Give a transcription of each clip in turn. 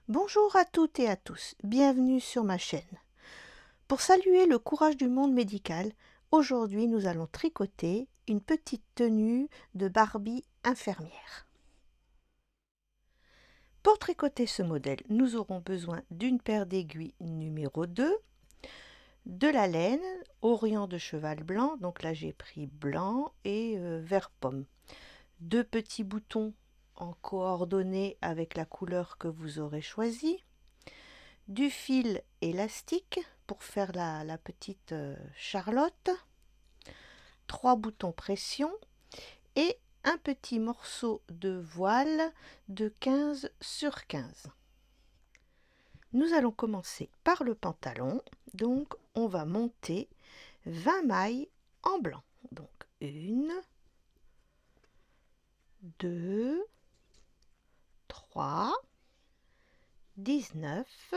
Bonjour à toutes et à tous, bienvenue sur ma chaîne. Pour saluer le courage du monde médical, aujourd'hui nous allons tricoter une petite tenue de Barbie infirmière. Pour tricoter ce modèle, nous aurons besoin d'une paire d'aiguilles numéro 2, de la laine Orient de cheval blanc, donc là j'ai pris blanc et vert pomme, deux petits boutons en coordonnées avec la couleur que vous aurez choisie, du fil élastique pour faire la petite charlotte, 3 boutons pression et un petit morceau de voile de 15 sur 15. Nous allons commencer par le pantalon, donc on va monter 20 mailles en blanc. Donc 1, 2, 3, 19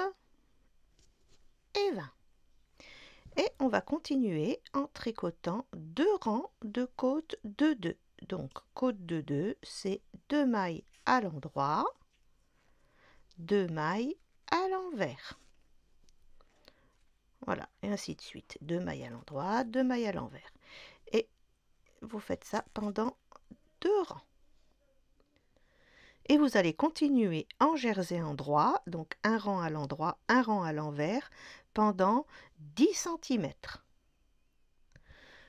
et 20. Et on va continuer en tricotant 2 rangs de côte de 2. Donc côte de 2, c'est 2 mailles à l'endroit, 2 mailles à l'envers. Voilà, et ainsi de suite. 2 mailles à l'endroit, 2 mailles à l'envers. Et vous faites ça pendant 2 rangs. Et vous allez continuer en jersey endroit, donc un rang à l'endroit, un rang à l'envers, pendant 10 cm.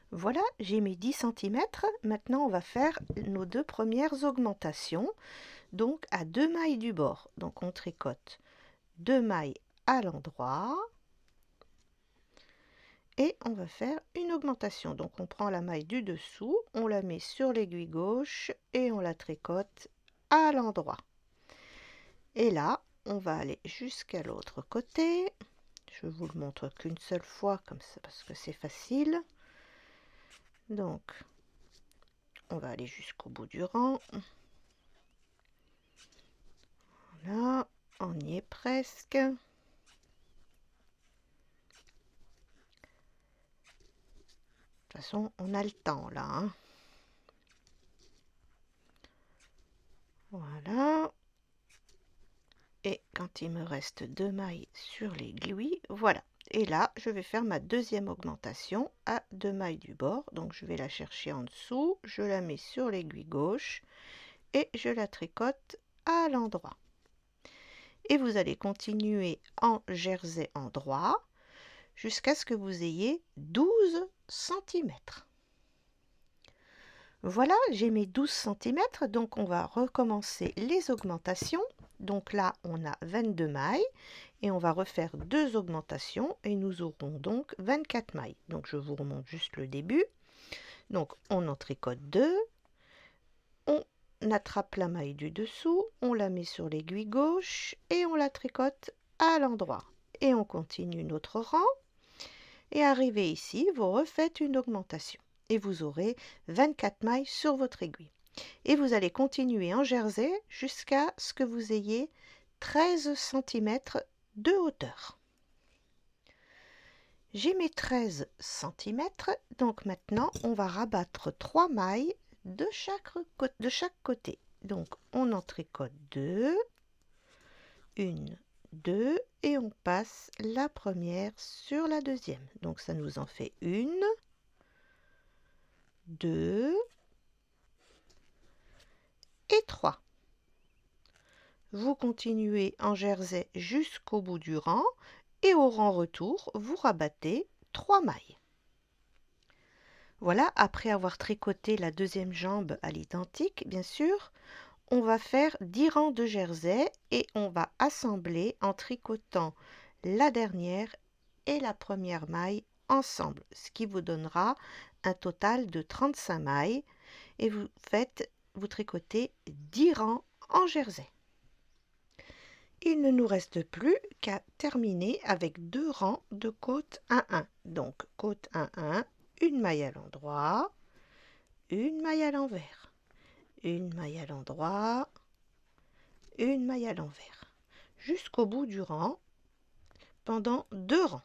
Voilà, j'ai mis 10 cm. Maintenant, on va faire nos 2 premières augmentations, donc à 2 mailles du bord. Donc, on tricote 2 mailles à l'endroit et on va faire une augmentation. Donc, on prend la maille du dessous, on la met sur l'aiguille gauche et on la tricote à l'endroit. Et là, on va aller jusqu'à l'autre côté. Je vous le montre qu'une seule fois, comme ça, parce que c'est facile. Donc, on va aller jusqu'au bout du rang. Voilà, on y est presque. De toute façon, on a le temps là. Hein. Voilà. Et quand il me reste 2 mailles sur l'aiguille, voilà. Et là, je vais faire ma deuxième augmentation à 2 mailles du bord. Donc, je vais la chercher en dessous, je la mets sur l'aiguille gauche et je la tricote à l'endroit. Et vous allez continuer en jersey endroit jusqu'à ce que vous ayez 12 cm. Voilà, j'ai mes 12 cm, donc on va recommencer les augmentations. Donc là, on a 22 mailles et on va refaire 2 augmentations et nous aurons donc 24 mailles. Donc je vous remonte juste le début. Donc on en tricote 2, on attrape la maille du dessous, on la met sur l'aiguille gauche et on la tricote à l'endroit. Et on continue notre rang. Et arrivé ici, vous refaites une augmentation. Et vous aurez 24 mailles sur votre aiguille. Et vous allez continuer en jersey jusqu'à ce que vous ayez 13 cm de hauteur. J'ai mes 13 cm, donc maintenant on va rabattre 3 mailles de chaque côté. Donc on en tricote 2, 1, 2 et on passe la première sur la deuxième. Donc ça nous en fait 1, 2 et 3. Vous continuez en jersey jusqu'au bout du rang et au rang retour, vous rabattez 3 mailles. Voilà, après avoir tricoté la deuxième jambe à l'identique, bien sûr, on va faire 10 rangs de jersey et on va assembler en tricotant la dernière et la première maille ensemble, ce qui vous donnera un total de 35 mailles et vous tricotez 10 rangs en jersey. Il ne nous reste plus qu'à terminer avec 2 rangs de côte 1-1. Donc côte 1-1, une maille à l'endroit, une maille à l'envers, une maille à l'endroit, une maille à l'envers, jusqu'au bout du rang pendant 2 rangs.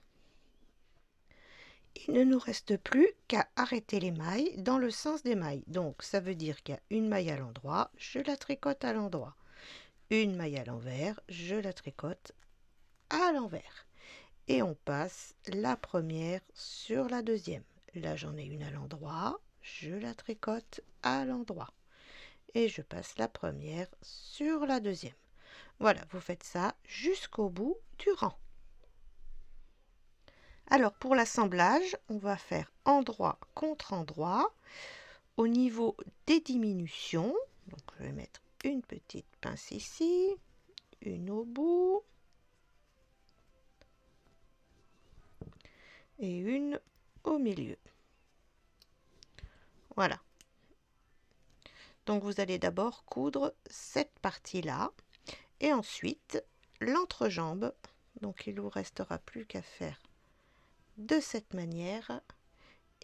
Il ne nous reste plus qu'à arrêter les mailles dans le sens des mailles. Donc ça veut dire qu'il y a une maille à l'endroit, je la tricote à l'endroit. une maille à l'envers, je la tricote à l'envers et on passe la première sur la deuxième. Là j'en ai une à l'endroit, je la tricote à l'endroit et je passe la première sur la deuxième. Voilà, vous faites ça jusqu'au bout du rang. Alors pour l'assemblage, on va faire endroit contre endroit. Au niveau des diminutions, donc je vais mettre une petite pince ici, une au bout et une au milieu. Voilà. Donc vous allez d'abord coudre cette partie-là et ensuite l'entrejambe. Donc il vous restera plus qu'à faire de cette manière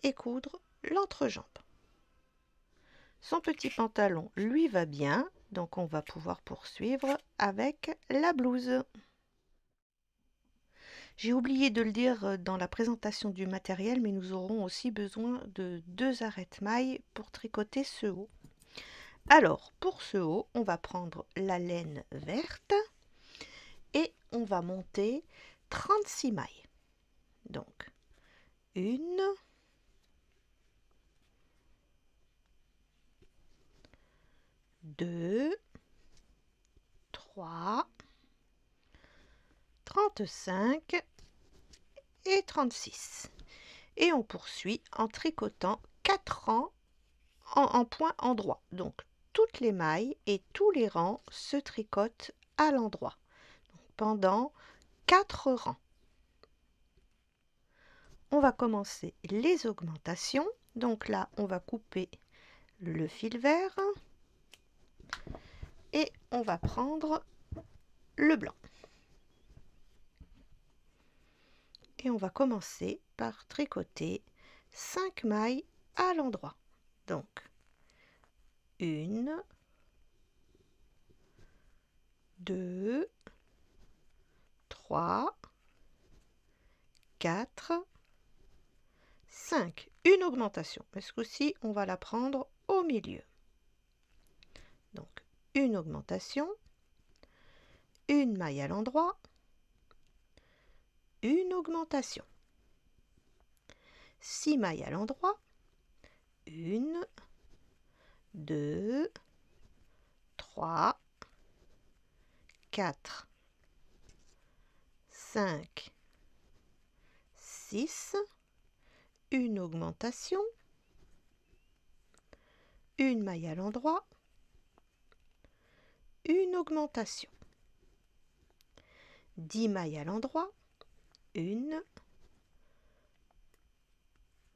et coudre l'entrejambe. Son petit pantalon lui va bien, donc on va pouvoir poursuivre avec la blouse. J'ai oublié de le dire dans la présentation du matériel, mais nous aurons aussi besoin de 2 arrêtes-mailles pour tricoter ce haut. Alors, pour ce haut, on va prendre la laine verte et on va monter 36 mailles. Donc, 1, 2, 3, 35 et 36. Et on poursuit en tricotant 4 rangs en point endroit. Donc, toutes les mailles et tous les rangs se tricotent à l'endroit pendant 4 rangs. On va commencer les augmentations. Donc là, on va couper le fil vert et on va prendre le blanc. Et on va commencer par tricoter 5 mailles à l'endroit. Donc, 1, 2, 3, 4, 5. Une augmentation. Mais ce coup-ci, on va la prendre au milieu. Donc, une augmentation, une maille à l'endroit, une augmentation. 6 mailles à l'endroit, 1, 2, 3, 4, 5, 6, une augmentation, une maille à l'endroit, une augmentation. 10 mailles à l'endroit, 1,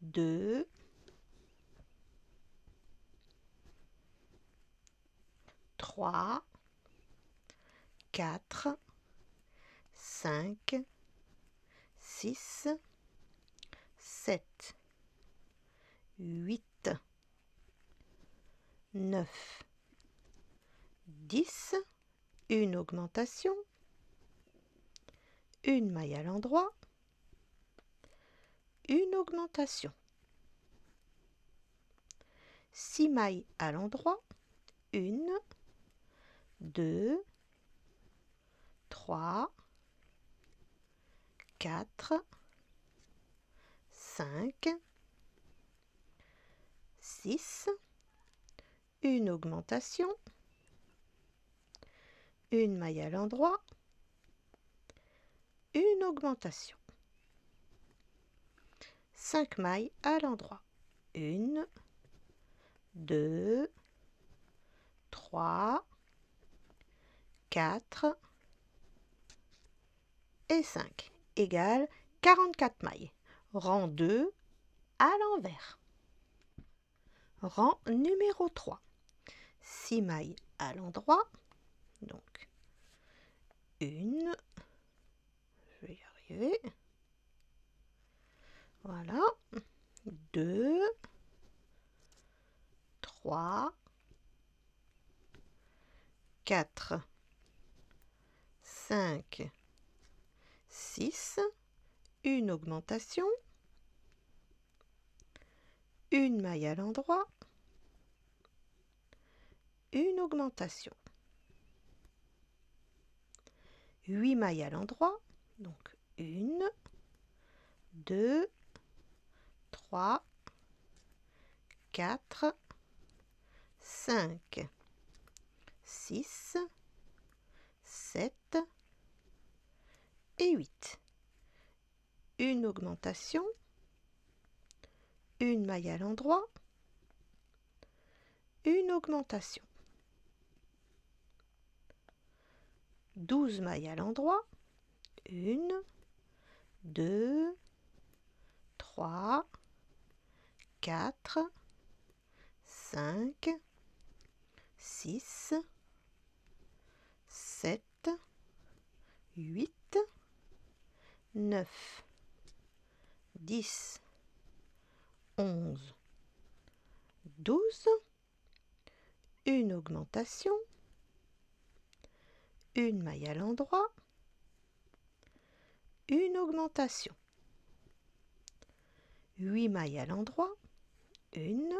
2, 3, 4, 5, 6, 7, 8, 9, 10, une augmentation, une maille à l'endroit, une augmentation. 6 mailles à l'endroit, 1, 2, 3, 4, 5, 6, une augmentation, une maille à l'endroit, une augmentation. 5 mailles à l'endroit, 1, 2, 3, 4 et 5 égale 44 mailles. Rang 2 à l'envers. Rang numéro 3. 6 mailles à l'endroit. Donc, 1, je vais y arriver. Voilà. 2, 3, 4, 5, 6, une augmentation, une maille à l'endroit, une augmentation. 8 mailles à l'endroit. Donc 1, 2, 3, 4, 5, 6, 7 et 8. Une augmentation, une maille à l'endroit, une augmentation. 12 mailles à l'endroit, 1, 2, 3, 4, 5, 6, 7, 8, 9, 10, 11, 12, une augmentation, une maille à l'endroit, une augmentation, 8 mailles à l'endroit, 1,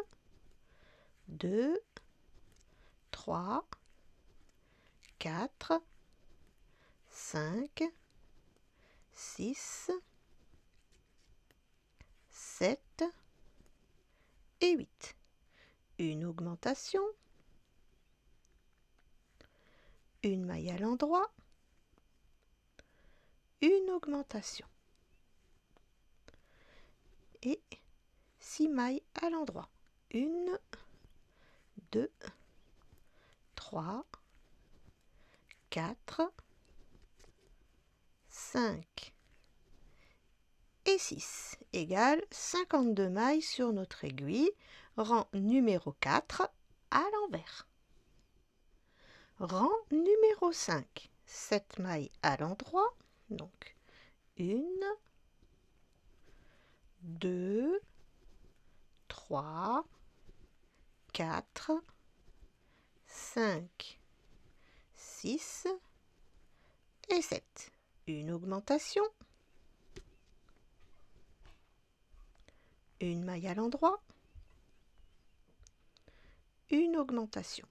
2, 3, 4, 5, 6, 7 et 8. Une augmentation, une maille à l'endroit, une augmentation et 6 mailles à l'endroit. 1, 2, 3, 4, 5 et 6 égale 52 mailles sur notre aiguille, rang numéro 4 à l'envers. Rang numéro 5, 7 mailles à l'endroit, donc 1, 2, 3, 4, 5, 6 et 7. Une augmentation, une maille à l'endroit, une augmentation.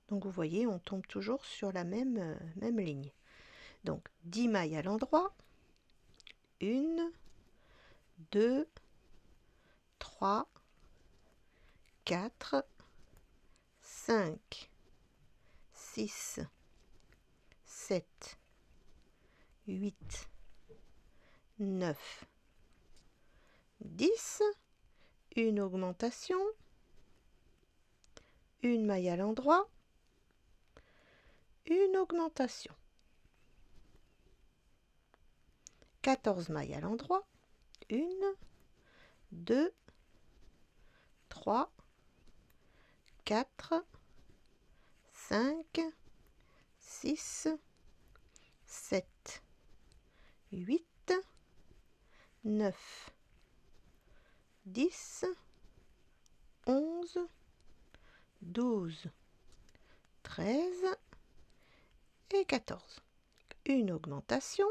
Donc vous voyez, on tombe toujours sur la même ligne. Donc 10 mailles à l'endroit, 1, 2, 3, 4, 5, 6, 7, 8, 9, 10, une augmentation, une maille à l'endroit, une augmentation, 14 mailles à l'endroit, 1, 2, 3, 4, 5, 6, 7, 8, 9, 10, 11, 12, 13 et 14. Une augmentation,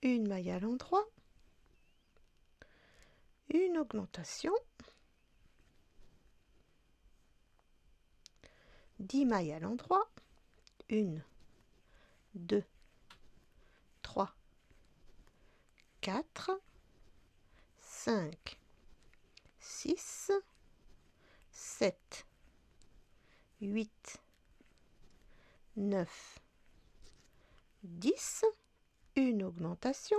une maille à l'endroit, une augmentation, 10 mailles à l'endroit, 1, 2, 3, 4, 5, 6, 7, 8, 9, 10, une augmentation,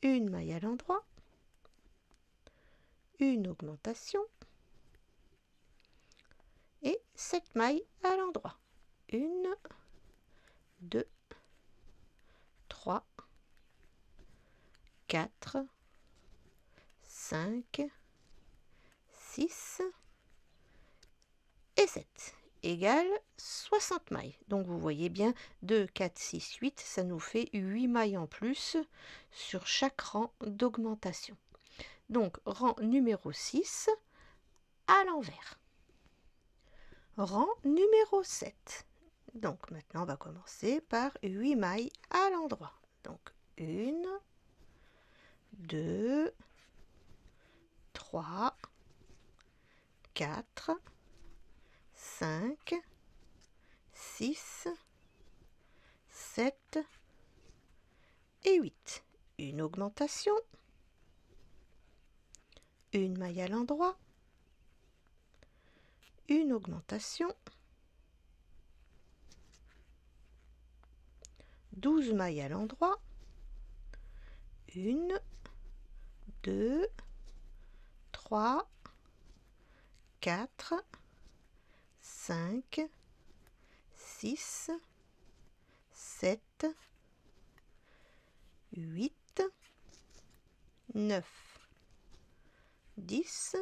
une maille à l'endroit, une augmentation et 7 mailles à l'endroit. 1, 2, 3, 4, 5, 6 et 7 égale 60 mailles. Donc vous voyez bien, 2, 4, 6, 8, ça nous fait 8 mailles en plus sur chaque rang d'augmentation. Donc rang numéro 6 à l'envers. Rang numéro 7. Donc maintenant on va commencer par 8 mailles à l'endroit. Donc 1, 2, 3, 4, 5, 6, 7 et 8. Une augmentation, une maille à l'endroit, une augmentation, 12 mailles à l'endroit, 1, 2, 3, 4, 5, 6, 7, 8, 9, 10,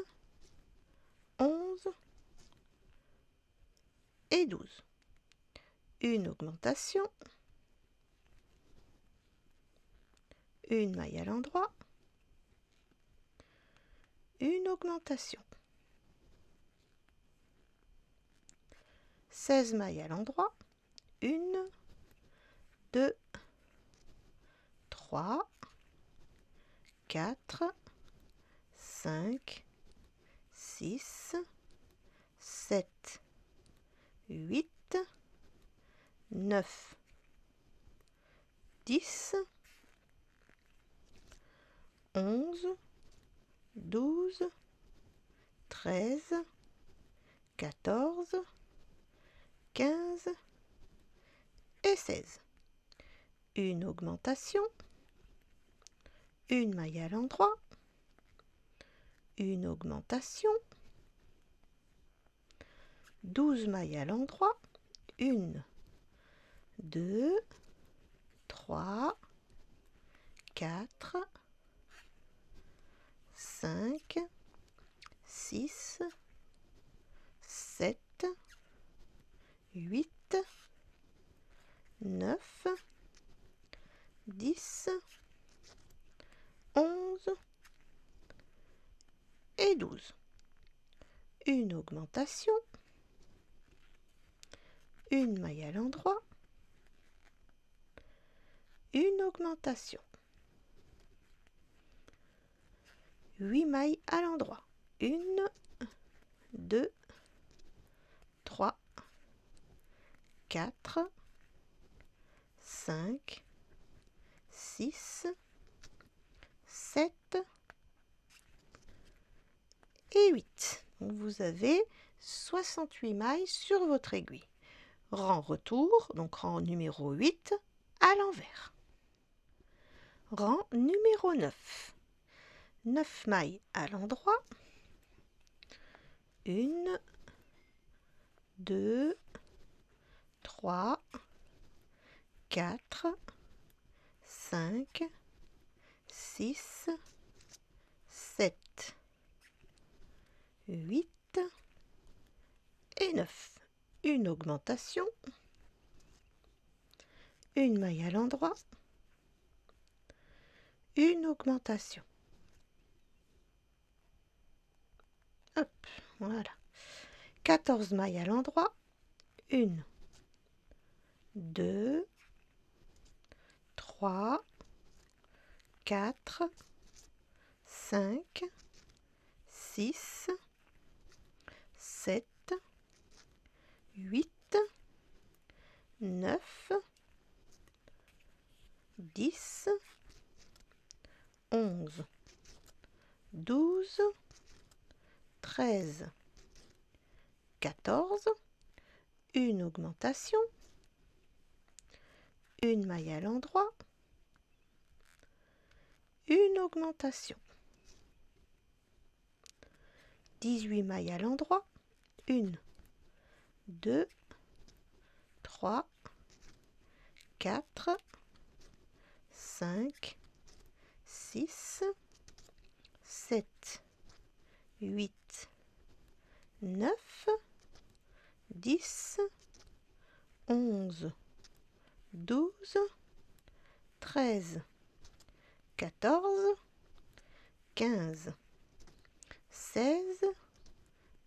11 et 12. Une augmentation, une maille à l'endroit, une augmentation, 16 mailles à l'endroit, 1, 2, 3, 4, 5, 6, 7, 8, 9, 10, 11, 12, 13, 14, 15 et 16. Une augmentation, une maille à l'endroit, une augmentation, 12 mailles à l'endroit, 1, 2, 3, 4, 5, 6, 7, 8, 9, 10, 11 et 12. Une augmentation, une maille à l'endroit, une augmentation, 8 mailles à l'endroit, 1, 2, 3, 4, 5, 6, 7 et 8. Donc vous avez 68 mailles sur votre aiguille. Rang retour, donc rang numéro 8, à l'envers. Rang numéro 9. 9 mailles à l'endroit. 1, 2, 3, 4, 5, 6, 7, 8 et 9. Une augmentation, une maille à l'endroit, une augmentation. Hop, voilà. 14 mailles à l'endroit, 1, 2, 3, 4, 5, 6, 7, 8, 9, 10, 11, 12, 13, 14, une augmentation, une maille à l'endroit, une augmentation, 18 mailles à l'endroit, 1, 2, 3, 4, 5, 6, 7, 8, 9, 10, 11, 12, 13, 14, 15, 16,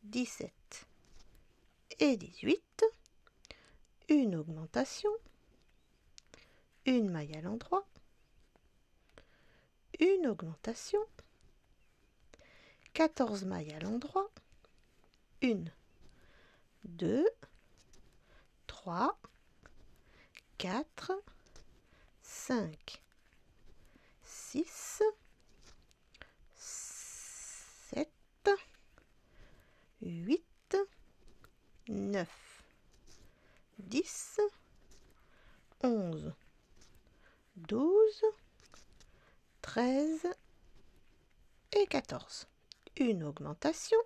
17 et 18. Une augmentation, une maille à l'endroit, une augmentation, 14 mailles à l'endroit, 1, 2, 3, 4, 5, 6, 7, 8, 9, 10, 11, 12, 13 et 14. Une augmentation,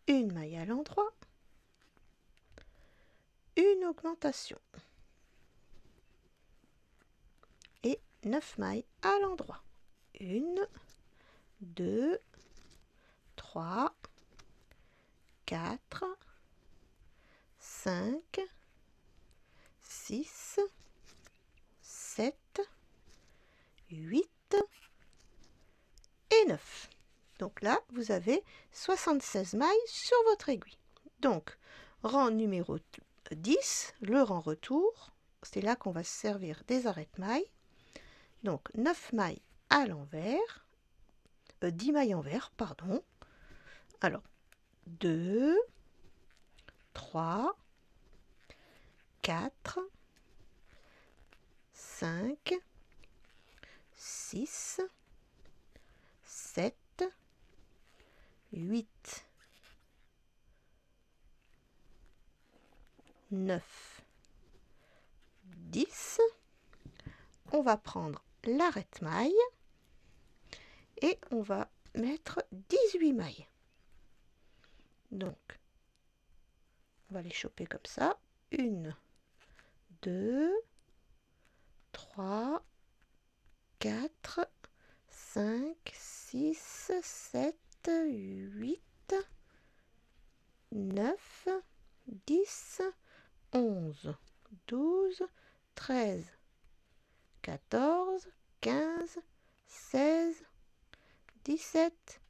une maille à l'endroit, une augmentation et 9 mailles à l'endroit. 1, 2, 3, 4, 5, 6, 7, 8 et 9. Donc là, vous avez 76 mailles sur votre aiguille. Donc, rang numéro 10, le rang retour, c'est là qu'on va se servir des arrête-mailles. Donc, 9 mailles à l'envers, 10 mailles envers, pardon. Alors, 2, 3, 4, 5, 6, 7, 8, 9, 10. On va prendre l'arrête-maille et on va mettre 18 mailles. Donc, on va les choper comme ça. 1, 2, 3, 4, 5, 6, 7, 8, 9, 10, 11, 12, 13, 14, 15, 16, 17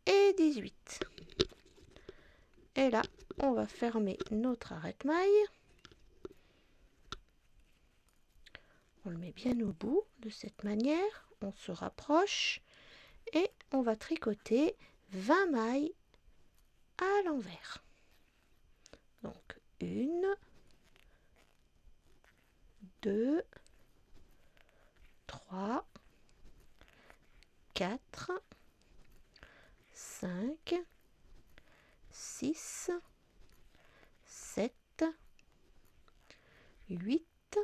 et 18. Et là, on va fermer notre arrête-maille. On le met bien au bout de cette manière. On se rapproche et on va tricoter 20 mailles à l'envers. Donc 1, 2, 3, 4, 5, 6, 7, 8,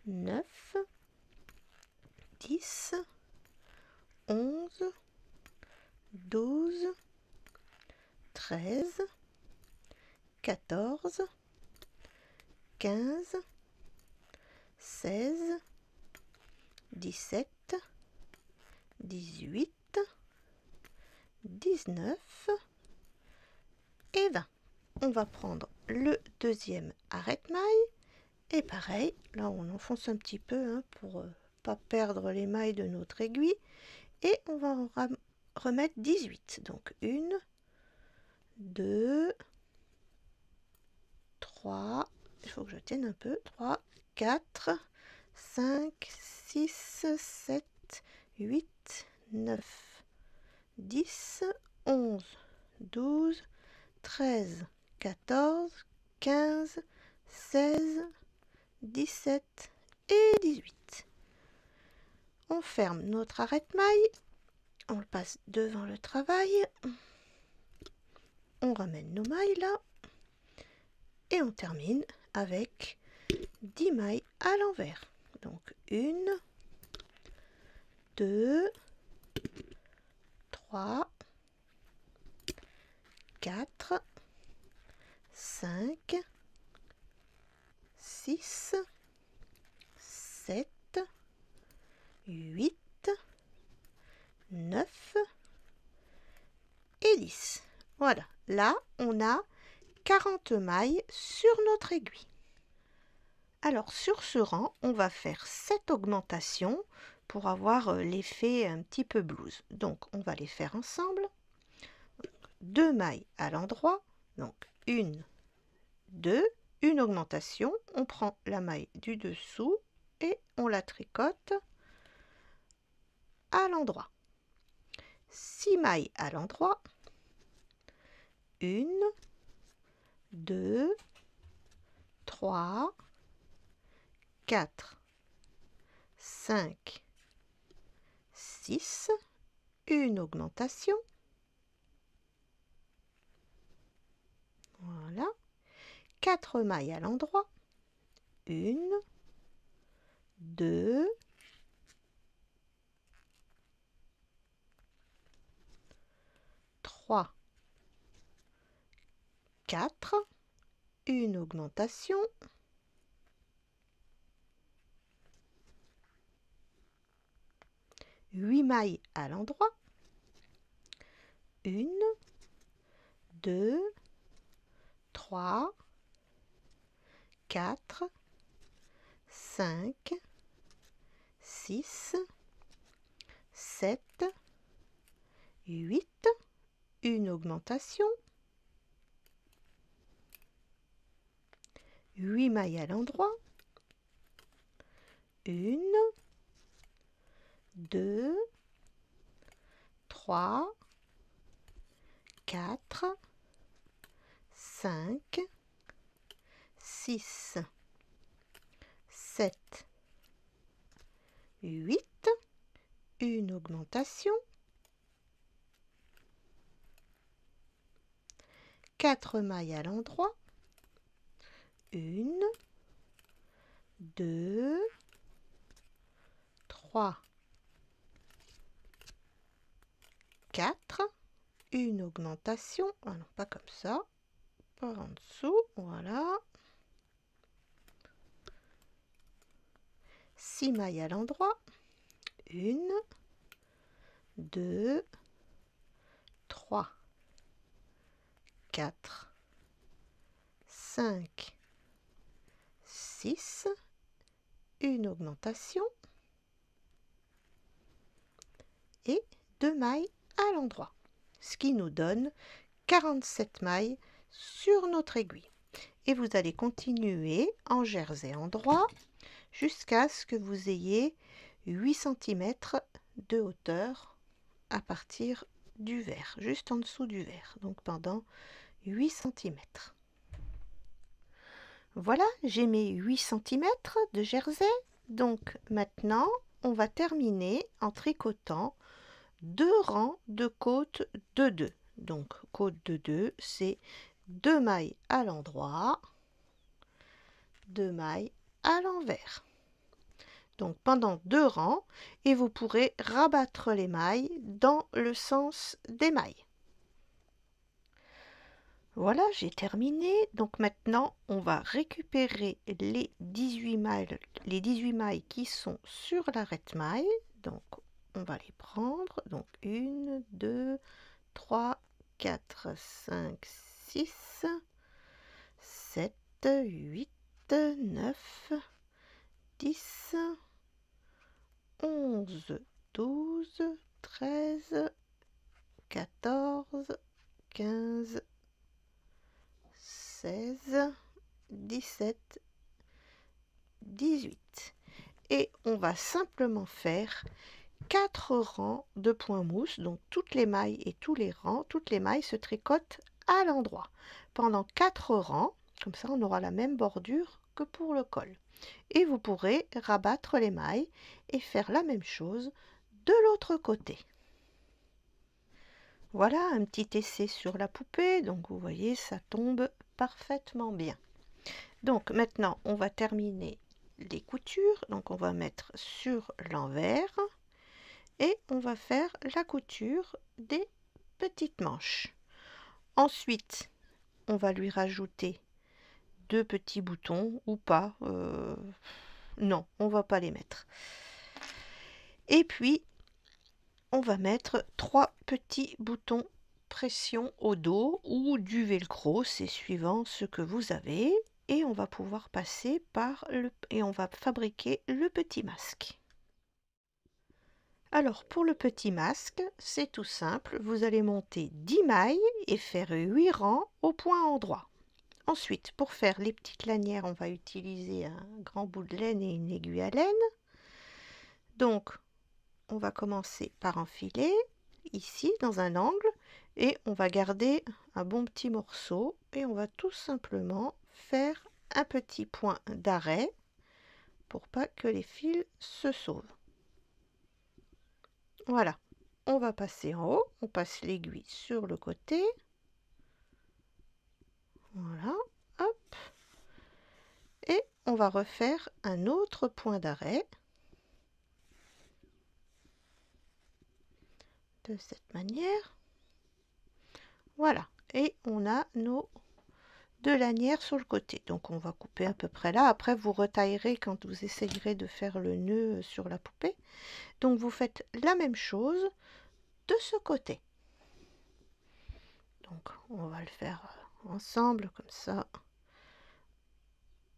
9, 10, 11, 12, 13, 14, 15, 16, 17, 18, 19 et 20. On va prendre le deuxième arrête-maille et pareil, là on enfonce un petit peu pour pas perdre les mailles de notre aiguille et on va en remettre 18. Donc 1, 2, 3, il faut que je tienne un peu, 3, 4, 5, 6, 7, 8, 9, 10, 11, 12, 13, 14, 15, 16, 17 et 18. On ferme notre arrête-maille, on le passe devant le travail, on ramène nos mailles là et on termine avec 10 mailles à l'envers. Donc 1, 2, 3, 4, 5, 6, 7, 8, 9 et 10. Voilà, là on a 40 mailles sur notre aiguille. Alors sur ce rang, on va faire 7 augmentations pour avoir l'effet un petit peu blouse. Donc on va les faire ensemble. 2 mailles à l'endroit, donc 1, 2, une augmentation. On prend la maille du dessous et on la tricote à l'endroit. 6 mailles à l'endroit, 1, 2, 3, 4, 5, 6, une augmentation. Voilà. 4 mailles à l'endroit. 1, 2, 3, 4, une augmentation. 8 mailles à l'endroit. 1, 2, 3, 4, 5, 6, 7, 8, une augmentation. 8 mailles à l'endroit. 1, 2, 3, 4, 5, 6, 7, 8, une augmentation. 4 mailles à l'endroit. 1, 2, 3, 4, une augmentation. Ah non, pas comme ça, par en dessous, voilà. 6 mailles à l'endroit. 1, 2, 3, 4, 5, 6, une augmentation et 2 mailles à l'endroit, ce qui nous donne 47 mailles sur notre aiguille. Et vous allez continuer en jersey endroit jusqu'à ce que vous ayez 8 cm de hauteur à partir du vert, juste en dessous du vert, donc pendant 8 cm. Voilà, j'ai mes 8 cm de jersey. Donc maintenant, on va terminer en tricotant 2 rangs de côtes de 2. Donc côte de 2, c'est 2 mailles à l'endroit, 2 mailles à l'envers. Donc pendant 2 rangs, et vous pourrez rabattre les mailles dans le sens des mailles. Voilà, j'ai terminé. Donc maintenant, on va récupérer les 18 mailles qui sont sur l'arrête-maille. Donc on va les prendre. Donc 1, 2, 3, 4, 5, 6, 7, 8, 9, 10, 11, 12, 13, 14, 15, 16, 17, 18. Et on va simplement faire 4 rangs de point mousse. Donc toutes les mailles et tous les rangs, toutes les mailles se tricotent à l'endroit. Pendant 4 rangs, comme ça on aura la même bordure que pour le col. Et vous pourrez rabattre les mailles et faire la même chose de l'autre côté. Voilà un petit essai sur la poupée, donc vous voyez ça tombe parfaitement bien. Donc maintenant on va terminer les coutures, donc on va mettre sur l'envers et on va faire la couture des petites manches. Ensuite on va lui rajouter 2 petits boutons ou pas, non on va pas les mettre. Et puis on va mettre 3 petits boutons pression au dos ou du velcro, c'est suivant ce que vous avez, et on va pouvoir passer par et on va fabriquer le petit masque. Alors pour le petit masque, c'est tout simple, vous allez monter 10 mailles et faire 8 rangs au point endroit. Ensuite, pour faire les petites lanières, on va utiliser un grand bout de laine et une aiguille à laine. Donc on va commencer par enfiler ici dans un angle Et on va garder un bon petit morceau et on va tout simplement faire un petit point d'arrêt pour pas que les fils se sauvent. Voilà, on va passer en haut, on passe l'aiguille sur le côté. Voilà, hop. Et on va refaire un autre point d'arrêt de cette manière. Voilà, et on a nos deux lanières sur le côté. Donc on va couper à peu près là. Après vous retaillerez quand vous essayerez de faire le nœud sur la poupée. Donc vous faites la même chose de ce côté. Donc on va le faire ensemble comme ça.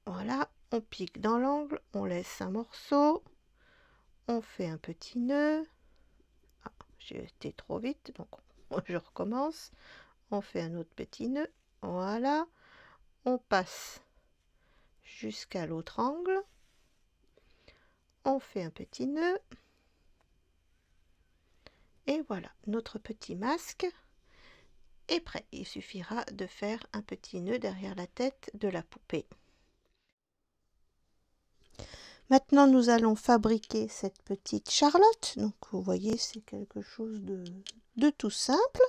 Voilà, on pique dans l'angle, on laisse un morceau, on fait un petit nœud. Ah, j'ai été trop vite, donc je recommence. On fait un autre petit nœud. Voilà, on passe jusqu'à l'autre angle. On fait un petit nœud. Et voilà, notre petit masque est prêt. Il suffira de faire un petit nœud derrière la tête de la poupée. Maintenant, nous allons fabriquer cette petite Charlotte. Donc, vous voyez, c'est quelque chose de tout simple.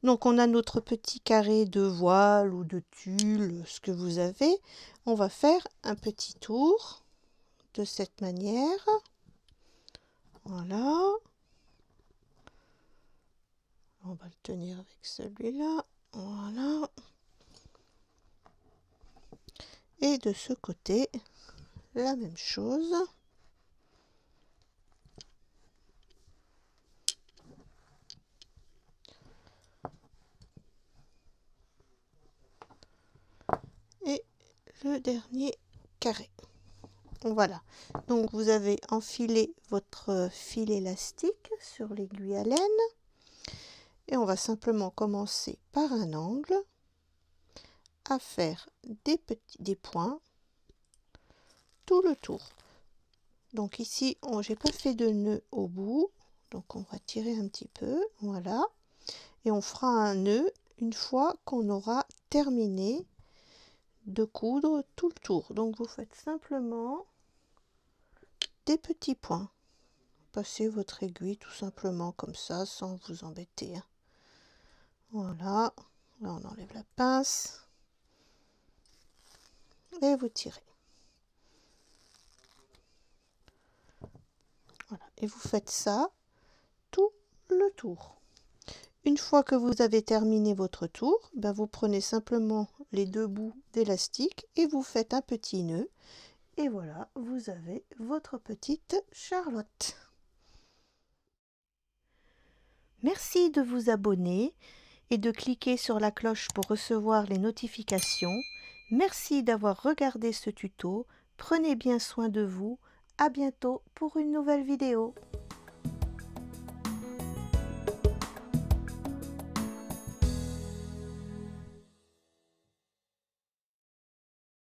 Donc, on a notre petit carré de voile ou de tulle, ce que vous avez. On va faire un petit tour de cette manière. Voilà. On va le tenir avec celui-là. Voilà. Et de ce côté, la même chose. Et le dernier carré. Voilà. Donc vous avez enfilé votre fil élastique sur l'aiguille à laine. Et on va simplement commencer par un angle à faire des points tout le tour. Donc ici, j'ai pas fait de nœud au bout, donc on va tirer un petit peu, voilà. Et on fera un nœud une fois qu'on aura terminé de coudre tout le tour. Donc vous faites simplement des petits points. Passez votre aiguille tout simplement comme ça, sans vous embêter. Voilà, là on enlève la pince. Et vous tirez. Voilà. Et vous faites ça tout le tour. Une fois que vous avez terminé votre tour, ben vous prenez simplement les deux bouts d'élastique et vous faites un petit nœud. Et voilà, vous avez votre petite Charlotte. Merci de vous abonner et de cliquer sur la cloche pour recevoir les notifications. Merci d'avoir regardé ce tuto. Prenez bien soin de vous. À bientôt pour une nouvelle vidéo.